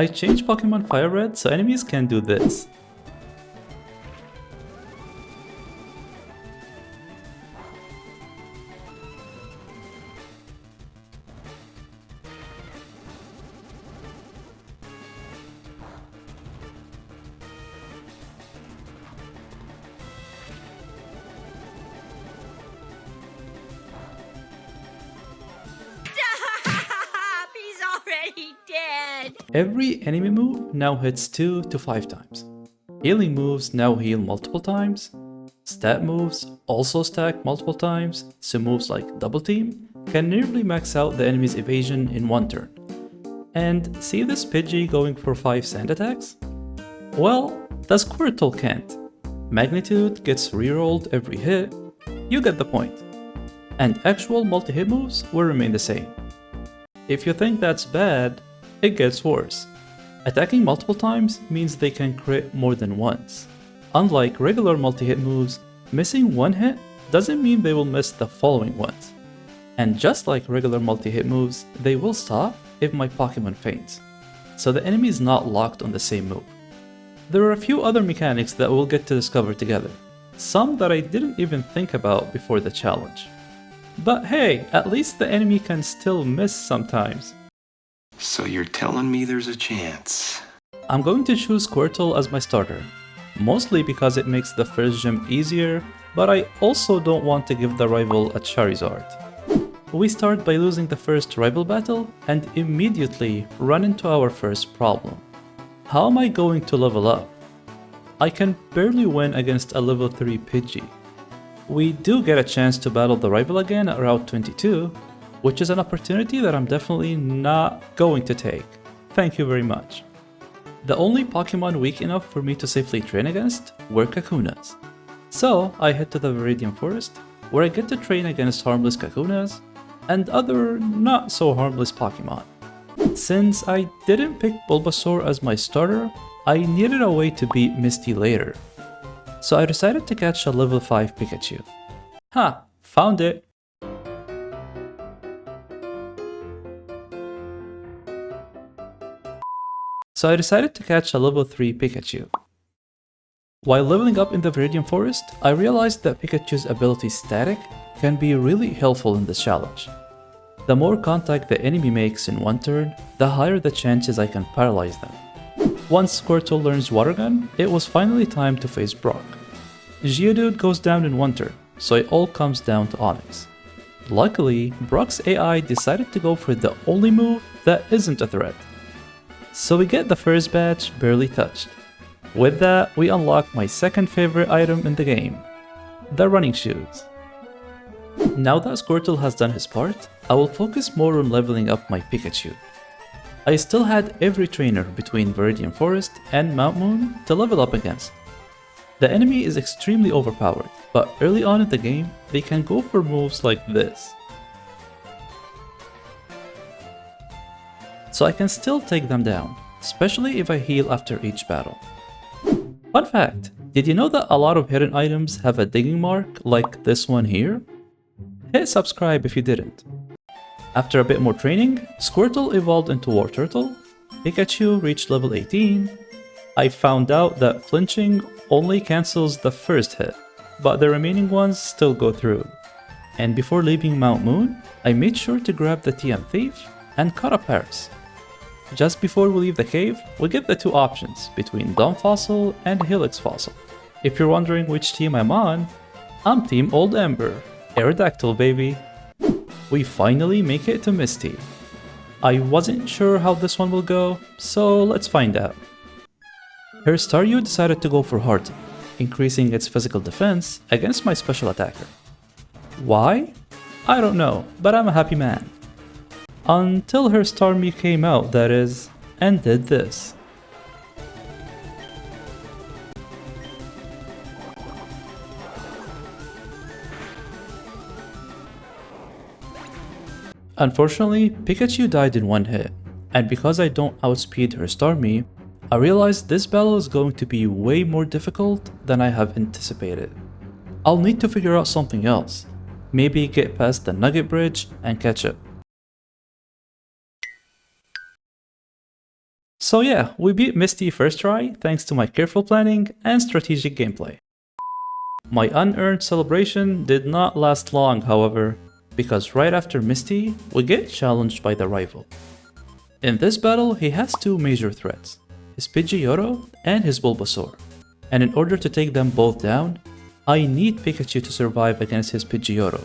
I changed Pokemon FireRed so enemies can do this. He's already dead! Every enemy move now hits 2 to 5 times. Healing moves now heal multiple times. Stat moves also stack multiple times, so moves like Double Team can nearly max out the enemy's evasion in one turn. And see this Pidgey going for 5 sand attacks? Well, the Squirtle can't. Magnitude gets rerolled every hit, you get the point. And actual multi-hit moves will remain the same. If you think that's bad, it gets worse. Attacking multiple times means they can crit more than once. Unlike regular multi-hit moves, missing one hit doesn't mean they will miss the following ones. And just like regular multi-hit moves, they will stop if my Pokemon faints, so the enemy is not locked on the same move. There are a few other mechanics that we'll get to discover together, some that I didn't even think about before the challenge. But hey, at least the enemy can still miss sometimes. So you're telling me there's a chance? I'm going to choose Squirtle as my starter, mostly because it makes the first gym easier, but I also don't want to give the rival a Charizard. We start by losing the first rival battle and immediately run into our first problem. How am I going to level up? I can barely win against a level 3 Pidgey. We do get a chance to battle the rival again at Route 22, which is an opportunity that I'm definitely not going to take. Thank you very much. The only Pokemon weak enough for me to safely train against were Kakunas. So I head to the Viridian Forest, where I get to train against harmless Kakunas and other not so harmless Pokemon. Since I didn't pick Bulbasaur as my starter, I needed a way to beat Misty later. So I decided to catch a level 5 Pikachu. Ha! Found it! So I decided to catch a level 3 Pikachu. While leveling up in the Viridian Forest, I realized that Pikachu's ability Static can be really helpful in this challenge. The more contact the enemy makes in one turn, the higher the chances I can paralyze them. Once Squirtle learns Water Gun, it was finally time to face Brock. Geodude goes down in one turn, so it all comes down to Onix. Luckily, Brock's AI decided to go for the only move that isn't a threat. So we get the first batch barely touched. With that, we unlock my second favorite item in the game, the running shoes. Now that Squirtle has done his part, I will focus more on leveling up my Pikachu. I still had every trainer between Viridian Forest and Mount Moon to level up against. The enemy is extremely overpowered, but early on in the game, they can go for moves like this. So I can still take them down, especially if I heal after each battle. Fun fact, did you know that a lot of hidden items have a digging mark like this one here? Hit subscribe if you didn't. After a bit more training, Squirtle evolved into Wartortle, Pikachu reached level 18, I found out that flinching only cancels the first hit, but the remaining ones still go through. And before leaving Mount Moon, I made sure to grab the TM Thief and caught a Paris. Just before we leave the cave, we get the two options between Dawn Fossil and Helix Fossil. If you're wondering which team I'm on, I'm Team Old Ember, Aerodactyl baby. We finally make it to Misty. I wasn't sure how this one will go, so let's find out. Her Staryu decided to go for Harden, increasing its physical defense against my special attacker. Why? I don't know, but I'm a happy man. Until her Starmie came out, that is, and did this. Unfortunately, Pikachu died in one hit, and because I don't outspeed her Starmie, I realized this battle is going to be way more difficult than I have anticipated. I'll need to figure out something else, maybe get past the Nugget Bridge and catch up. So yeah, we beat Misty first try thanks to my careful planning and strategic gameplay. My unearned celebration did not last long, however, because right after Misty, we get challenged by the rival. In this battle, he has two major threats, his Pidgeotto and his Bulbasaur, and in order to take them both down, I need Pikachu to survive against his Pidgeotto.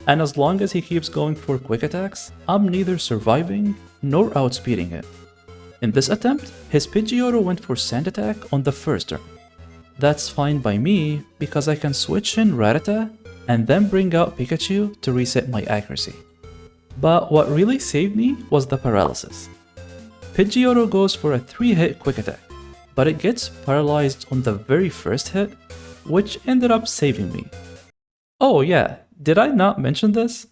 And as long as he keeps going for quick attacks, I'm neither surviving nor outspeeding it. In this attempt, his Pidgeotto went for Sand Attack on the first turn. That's fine by me because I can switch in Rattata and then bring out Pikachu to reset my accuracy. But what really saved me was the paralysis. Pidgeotto goes for a 3-hit quick attack, but it gets paralyzed on the very first hit, which ended up saving me. Oh yeah, did I not mention this?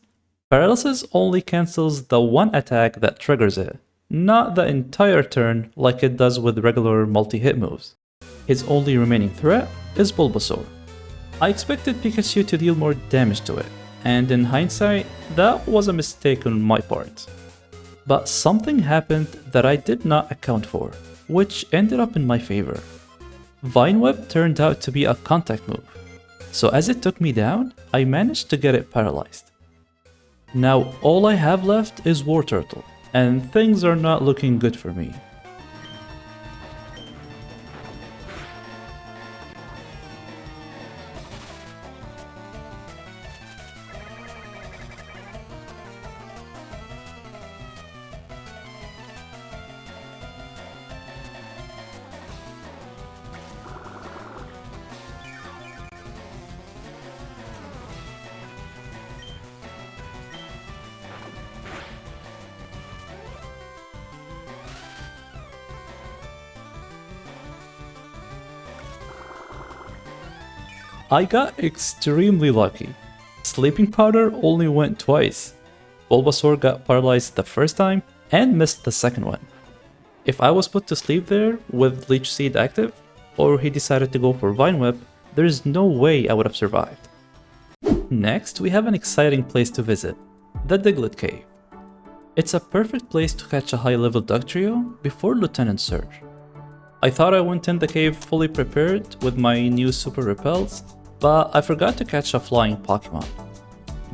Paralysis only cancels the one attack that triggers it, not the entire turn like it does with regular multi-hit moves. His only remaining threat is Bulbasaur. I expected Pikachu to deal more damage to it, and in hindsight, that was a mistake on my part. But something happened that I did not account for, which ended up in my favor. Vine Whip turned out to be a contact move, so as it took me down, I managed to get it paralyzed. Now all I have left is War Turtle, and things are not looking good for me. I got extremely lucky. Sleeping Powder only went twice. Bulbasaur got paralyzed the first time and missed the second one. If I was put to sleep there with Leech Seed active, or he decided to go for Vine Whip, there's no way I would have survived. Next, we have an exciting place to visit, the Diglett Cave. It's a perfect place to catch a high-level Dugtrio before Lieutenant Surge. I thought I went in the cave fully prepared with my new Super Repels, but I forgot to catch a flying Pokemon.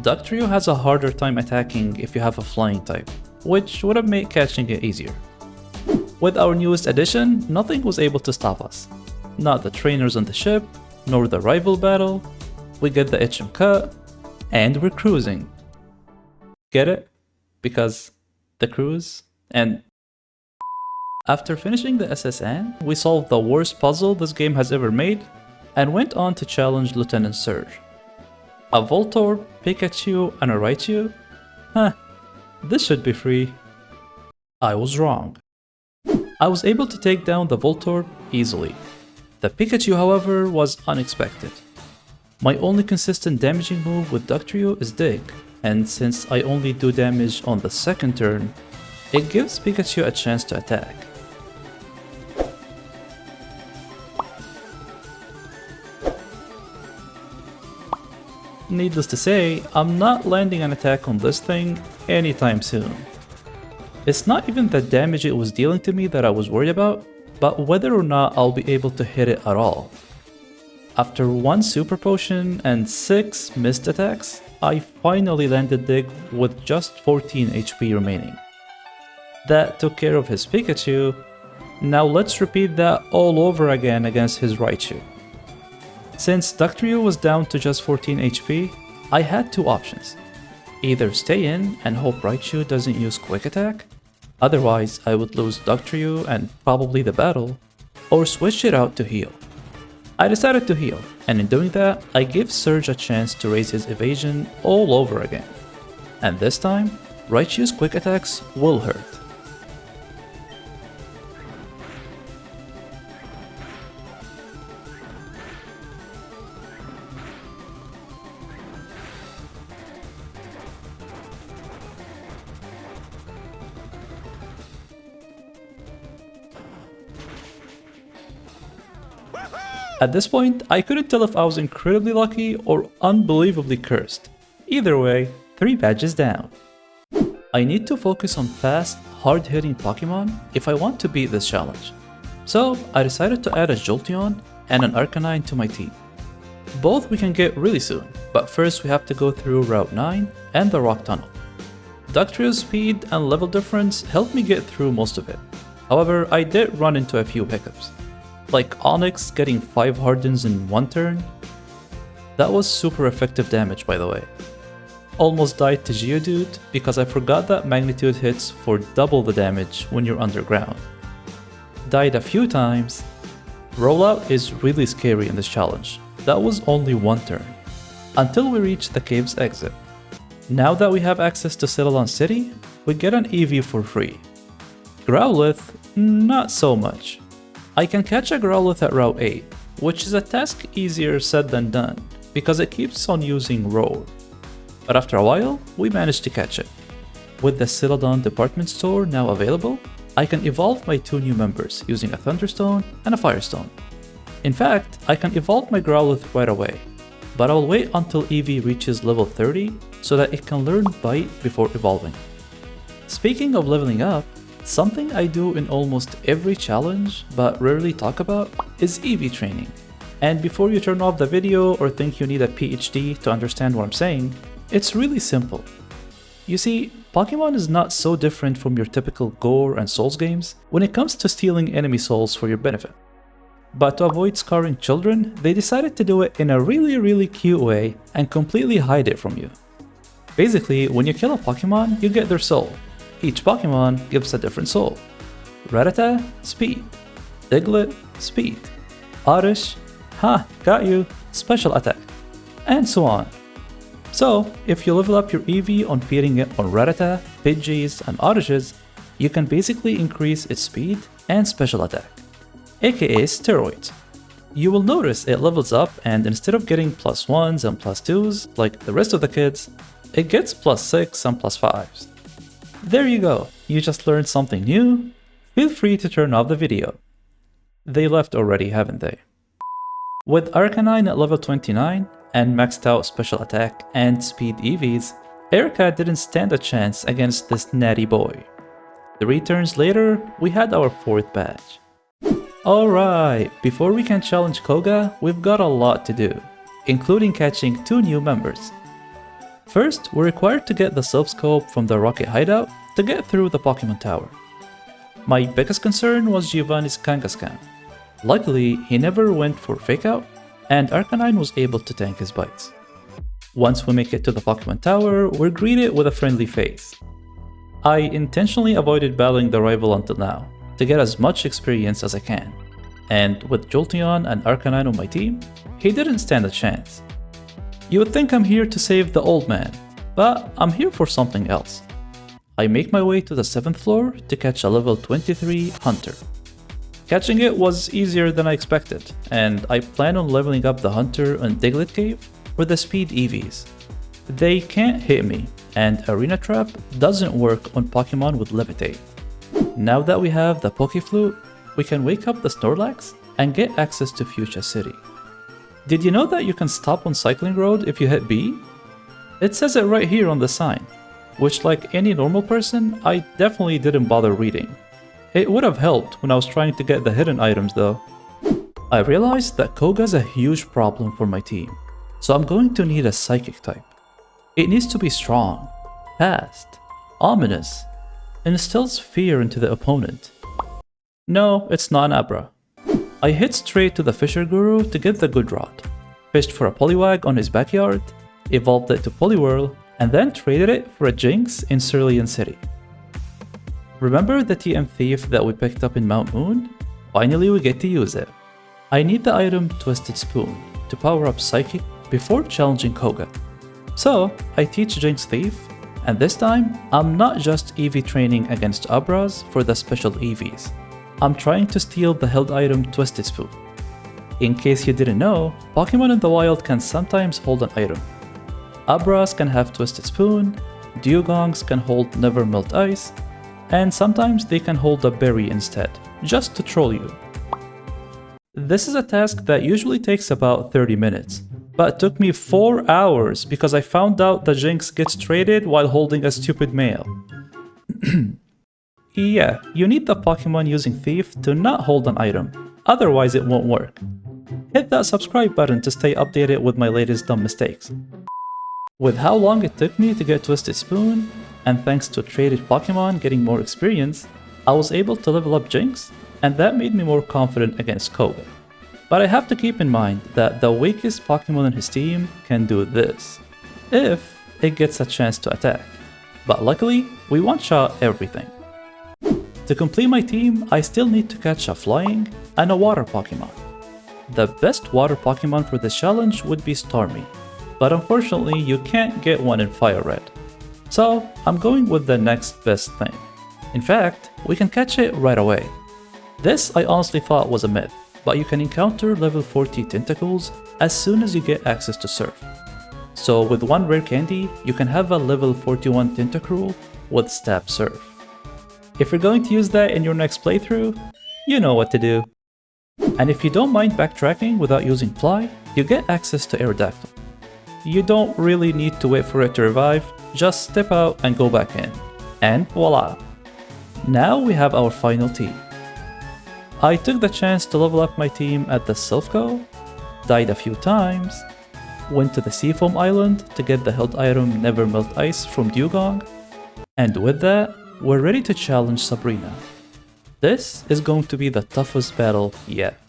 Dugtrio has a harder time attacking if you have a flying type, which would have made catching it easier. With our newest addition, nothing was able to stop us. Not the trainers on the ship, nor the rival battle. We get the HM cut, and we're cruising. Get it? Because the cruise and... After finishing the SSN, we solved the worst puzzle this game has ever made, and went on to challenge Lieutenant Surge. A Voltorb, Pikachu, and a Raichu? Huh, this should be free. I was wrong. I was able to take down the Voltorb easily. The Pikachu, however, was unexpected. My only consistent damaging move with Dugtrio is Dig, and since I only do damage on the second turn, it gives Pikachu a chance to attack. Needless to say, I'm not landing an attack on this thing anytime soon. It's not even the damage it was dealing to me that I was worried about, but whether or not I'll be able to hit it at all. After one Super Potion and 6 missed attacks, I finally landed Dig with just 14 HP remaining. That took care of his Pikachu. Now let's repeat that all over again against his Raichu. Since Dugtrio was down to just 14 HP, I had two options. Either stay in and hope Raichu doesn't use Quick Attack, otherwise I would lose Dugtrio and probably the battle, or switch it out to heal. I decided to heal, and in doing that, I give Surge a chance to raise his evasion all over again. And this time, Raichu's Quick Attacks will hurt. At this point, I couldn't tell if I was incredibly lucky or unbelievably cursed. Either way, 3 badges down. I need to focus on fast, hard-hitting Pokemon if I want to beat this challenge. So I decided to add a Jolteon and an Arcanine to my team. Both we can get really soon, but first we have to go through Route 9 and the Rock Tunnel. Dugtrio's speed and level difference helped me get through most of it. However, I did run into a few hiccups. Like Onyx getting 5 Hardens in one turn. That was super effective damage, by the way. Almost died to Geodude because I forgot that magnitude hits for double the damage when you're underground. Died a few times. Rollout is really scary in this challenge. That was only one turn, until we reach the cave's exit. Now that we have access to Celadon City, we get an Eevee for free. Growlithe, not so much. I can catch a Growlithe at Route 8, which is a task easier said than done, because it keeps on using Roar. But after a while, we managed to catch it. With the Celadon department store now available, I can evolve my 2 new members using a Thunderstone and a Firestone. In fact, I can evolve my Growlithe right away, but I'll wait until Eevee reaches level 30 so that it can learn Bite before evolving. Speaking of leveling up, something I do in almost every challenge but rarely talk about is Eevee training. And before you turn off the video or think you need a PhD to understand what I'm saying, it's really simple. You see, Pokemon is not so different from your typical Gore and Souls games when it comes to stealing enemy souls for your benefit. But to avoid scarring children, they decided to do it in a really cute way and completely hide it from you. Basically, when you kill a Pokemon, you get their soul. Each Pokemon gives a different soul. Rattata, speed. Diglett, speed. Oddish, got you, special attack. And so on. So, if you level up your Eevee on feeding it on Rattata, Pidgeys, and Oddishes, you can basically increase its speed and special attack, aka steroids. You will notice it levels up, and instead of getting +1s and +2s like the rest of the kids, it gets +6 and +5s. There you go, you just learned something new. Feel free to turn off the video. They left already, haven't they? With Arcanine at level 29 and maxed out special attack and speed Eevees, Erica didn't stand a chance against this natty boy. 3 turns later, we had our 4th badge. Alright, before we can challenge Koga, we've got a lot to do, including catching 2 new members. First, we're required to get the Silph Scope from the Rocket Hideout to get through the Pokemon Tower. My biggest concern was Giovanni's Kangaskhan. Luckily, he never went for Fake Out, and Arcanine was able to tank his bites. Once we make it to the Pokemon Tower, we're greeted with a friendly face. I intentionally avoided battling the rival until now, to get as much experience as I can, and with Jolteon and Arcanine on my team, he didn't stand a chance. You would think I'm here to save the old man, but I'm here for something else. I make my way to the 7th floor to catch a level 23 Hunter. Catching it was easier than I expected, and I plan on leveling up the Hunter on Diglett Cave for the speed Eevees. They can't hit me, and Arena Trap doesn't work on Pokemon with Levitate. Now that we have the Pokeflute, we can wake up the Snorlax and get access to Fuchsia City. Did you know that you can stop on Cycling Road if you hit B? It says it right here on the sign, which like any normal person, I definitely didn't bother reading. It would have helped when I was trying to get the hidden items though. I realized that Koga's a huge problem for my team, so I'm going to need a Psychic type. It needs to be strong, fast, ominous, and instills fear into the opponent. No, it's not an Abra. I hit straight to the Fisher Guru to get the good rod, fished for a Poliwag on his backyard, evolved it to Poliwhirl, and then traded it for a Jinx in Cerulean City. Remember the TM Thief that we picked up in Mount Moon? Finally we get to use it. I need the item Twisted Spoon to power up Psychic before challenging Koga. So I teach Jinx Thief, and this time I'm not just Eevee training against Abras for the special Eevees. I'm trying to steal the held item Twisted Spoon. In case you didn't know, Pokemon in the wild can sometimes hold an item. Abras can have Twisted Spoon, Dugongs can hold Never Melt Ice, and sometimes they can hold a berry instead, just to troll you. This is a task that usually takes about 30 minutes, but took me 4 hours because I found out the Jinx gets traded while holding a stupid male. Yeah, you need the Pokemon using Thief to not hold an item, otherwise it won't work. Hit that subscribe button to stay updated with my latest dumb mistakes. With how long it took me to get Twisted Spoon, and thanks to traded Pokemon getting more experience, I was able to level up Jinx, and that made me more confident against Koga. But I have to keep in mind that the weakest Pokemon in his team can do this, if it gets a chance to attack. But luckily, we one-shot everything. To complete my team, I still need to catch a flying and a water Pokemon. The best water Pokemon for this challenge would be Starmie, but unfortunately you can't get one in FireRed. So I'm going with the next best thing. In fact, we can catch it right away. This I honestly thought was a myth, but you can encounter level 40 tentacles as soon as you get access to Surf. So with one rare candy, you can have a level 41 Tentacruel with Stab Surf. If you're going to use that in your next playthrough, you know what to do. And if you don't mind backtracking without using Fly, you get access to Aerodactyl. You don't really need to wait for it to revive, just step out and go back in. And voila! Now we have our final team. I took the chance to level up my team at the Silphco, died a few times, went to the Seafoam Island to get the held item Never Melt Ice from Dewgong, and with that, we're ready to challenge Sabrina. This is going to be the toughest battle yet.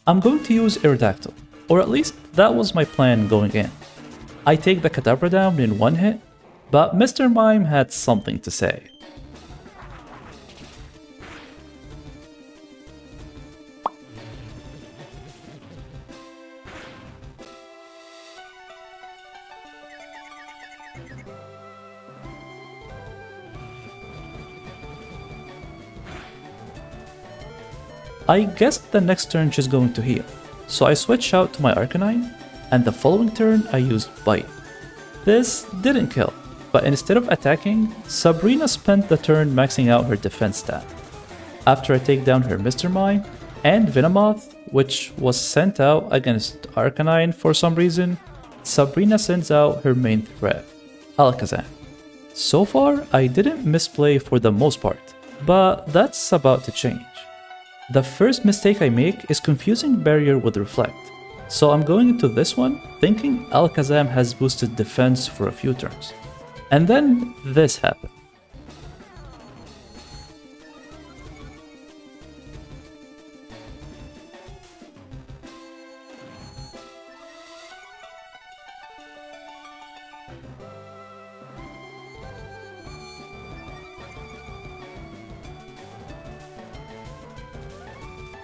I'm going to use Aerodactyl, or at least that was my plan going in. I take the Kadabra down in one hit, but Mr. Mime had something to say. I guessed the next turn she's going to heal, so I switch out to my Arcanine, and the following turn I used Bite. This didn't kill, but instead of attacking, Sabrina spent the turn maxing out her defense stat. After I take down her Mr. Mime and Venomoth, which was sent out against Arcanine for some reason, Sabrina sends out her main threat, Alakazam. So far, I didn't misplay for the most part, but that's about to change. The first mistake I make is confusing Barrier with Reflect, so I'm going into this one thinking Alakazam has boosted defense for a few turns. And then this happened.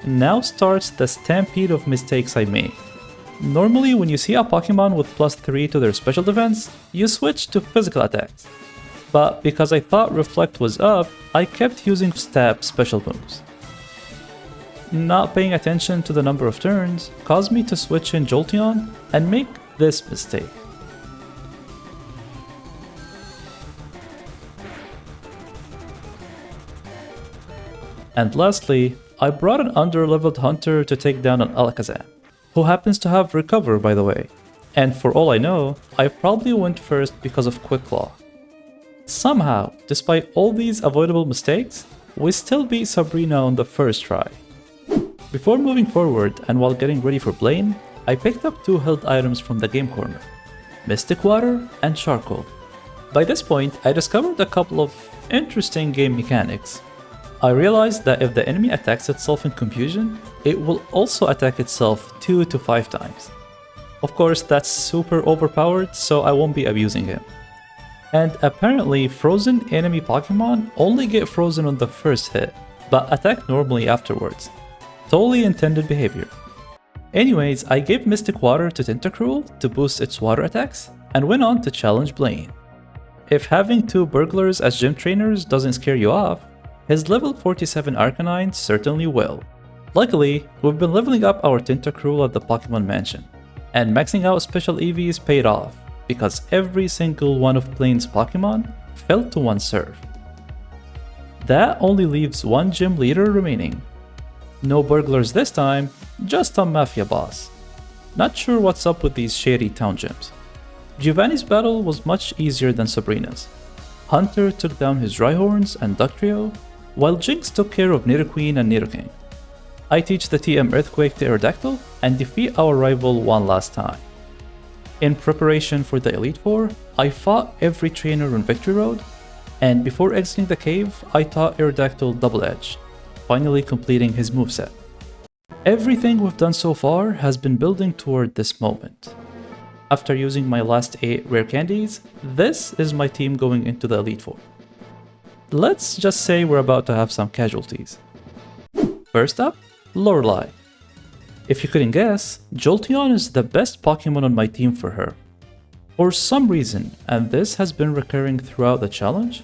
Now starts the stampede of mistakes I made. Normally when you see a Pokemon with +3 to their special defense, you switch to physical attacks. But because I thought Reflect was up, I kept using Stab special moves. Not paying attention to the number of turns caused me to switch in Jolteon and make this mistake. And lastly, I brought an under-leveled hunter to take down an Alakazam, who happens to have Recover by the way, and for all I know, I probably went first because of Quick Claw. Somehow, despite all these avoidable mistakes, we still beat Sabrina on the first try. Before moving forward and while getting ready for Blaine, I picked up 2 held items from the game corner, Mystic Water and Charcoal. By this point, I discovered a couple of interesting game mechanics. I realized that if the enemy attacks itself in confusion, it will also attack itself 2 to 5 times. Of course, that's super overpowered, so I won't be abusing it. And apparently, frozen enemy Pokemon only get frozen on the first hit, but attack normally afterwards. Totally intended behavior. Anyways, I gave Mystic Water to Tentacruel to boost its water attacks, and went on to challenge Blaine. If having 2 burglars as gym trainers doesn't scare you off, his level 47 Arcanine certainly will. Luckily, we've been leveling up our Tentacruel at the Pokemon Mansion, and maxing out special Eevees paid off, because every single one of Blaine's Pokemon fell to 1 Surf. That only leaves 1 gym leader remaining. No burglars this time, just a Mafia boss. Not sure what's up with these shady town gyms. Giovanni's battle was much easier than Sabrina's. Hunter took down his Rhyhorns and Duck Trio, while Jinx took care of Nidoqueen and Nidoking. I teach the TM Earthquake to Aerodactyl and defeat our rival one last time. In preparation for the Elite Four, I fought every trainer on Victory Road, and before exiting the cave, I taught Aerodactyl Double Edge, finally completing his moveset. Everything we've done so far has been building toward this moment. After using my last 8 rare candies, this is my team going into the Elite Four. Let's just say we're about to have some casualties. First up, Lorelei. If you couldn't guess, Jolteon is the best Pokemon on my team for her. For some reason, and this has been recurring throughout the challenge,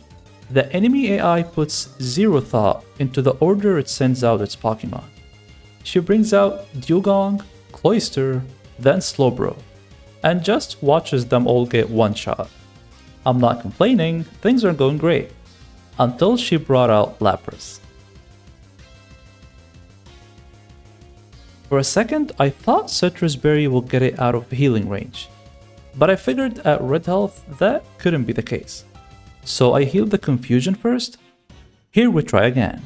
the enemy AI puts zero thought into the order it sends out its Pokemon. She brings out Dewgong, Cloyster, then Slowbro, and just watches them all get one shot. I'm not complaining, things are going great. Until she brought out Lapras. For a second, I thought Citrus Berry would get it out of healing range, but I figured at red health that couldn't be the case. So I healed the confusion first. Here we try again.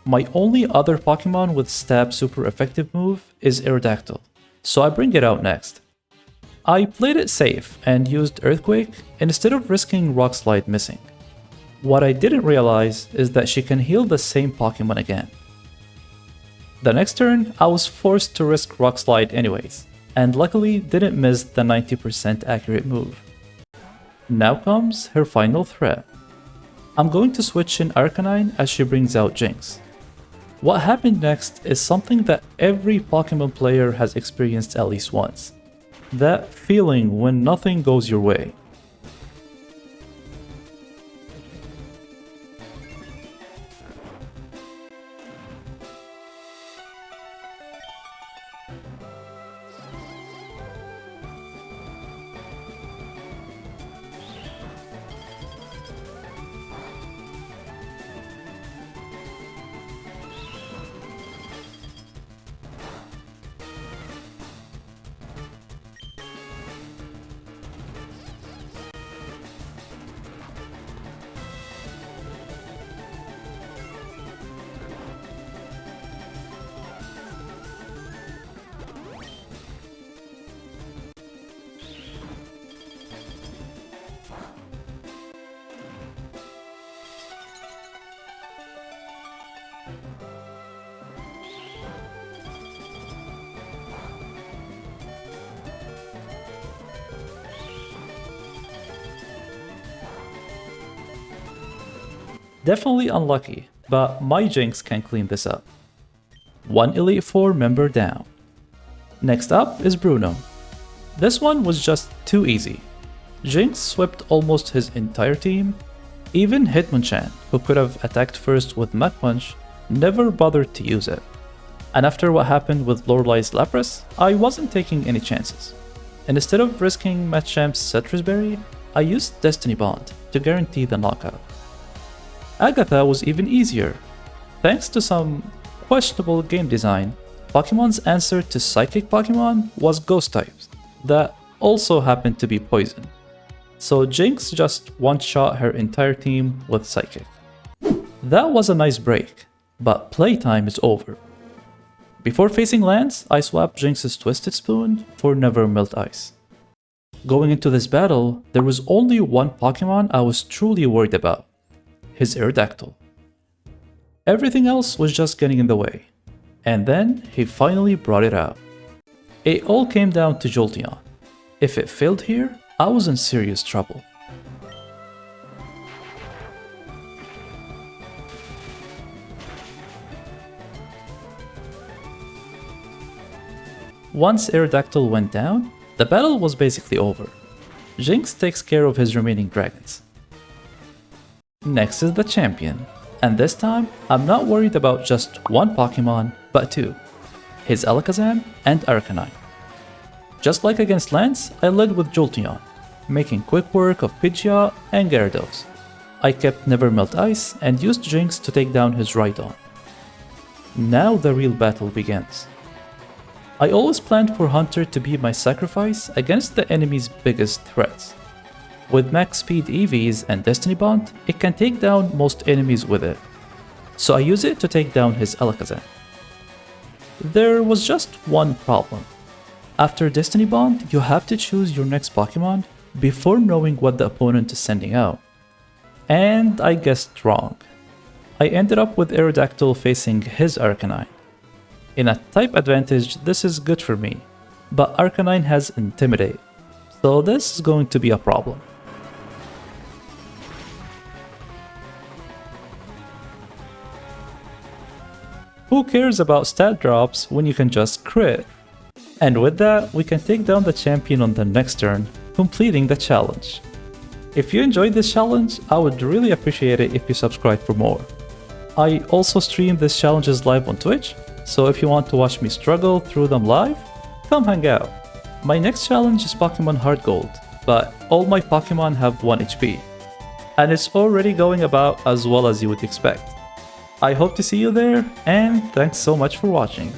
My only other Pokemon with Stab super effective move is Aerodactyl, so I bring it out next. I played it safe and used Earthquake instead of risking Rock Slide missing. What I didn't realize is that she can heal the same Pokemon again. The next turn, I was forced to risk Rock Slide anyways, and luckily didn't miss the 90% accurate move. Now comes her final threat. I'm going to switch in Arcanine as she brings out Jinx. What happened next is something that every Pokemon player has experienced at least once. That feeling when nothing goes your way. Definitely unlucky, but my Jinx can clean this up. One Elite Four member down. Next up is Bruno. This one was just too easy. Jinx swept almost his entire team. Even Hitmonchan, who could have attacked first with Mach Punch, never bothered to use it. And after what happened with Lorelei's Lapras, I wasn't taking any chances. And instead of risking Machamp's Citrus Berry, I used Destiny Bond to guarantee the knockout. Agatha was even easier. Thanks to some questionable game design, Pokemon's answer to Psychic Pokemon was Ghost types, that also happened to be poison. So Jinx just one-shot her entire team with Psychic. That was a nice break, but playtime is over. Before facing Lance, I swapped Jinx's Twisted Spoon for Never Melt Ice. Going into this battle, there was only one Pokemon I was truly worried about. His Aerodactyl. Everything else was just getting in the way, and then he finally brought it out. It all came down to Jolteon. If it failed here, I was in serious trouble. Once Aerodactyl went down, the battle was basically over. Jinx takes care of his remaining dragons. Next is the champion, and this time I'm not worried about just one Pokemon, but two, his Alakazam and Arcanine. Just like against Lance, I led with Jolteon, making quick work of Pidgeot and Gyarados. I kept Never Melt Ice and used Jinx to take down his Rhydon. Now the real battle begins. I always planned for Hunter to be my sacrifice against the enemy's biggest threats. With max speed Eevees and Destiny Bond, it can take down most enemies with it, so I use it to take down his Alakazam. There was just one problem. After Destiny Bond, you have to choose your next Pokemon before knowing what the opponent is sending out. And I guessed wrong. I ended up with Aerodactyl facing his Arcanine. In a type advantage, this is good for me, but Arcanine has Intimidate, so this is going to be a problem. Who cares about stat drops when you can just crit? And with that, we can take down the champion on the next turn, completing the challenge. If you enjoyed this challenge, I would really appreciate it if you subscribe for more. I also stream these challenges live on Twitch, so if you want to watch me struggle through them live, come hang out. My next challenge is Pokemon Heart Gold, but all my Pokemon have 1 HP, and it's already going about as well as you would expect. I hope to see you there, and thanks so much for watching.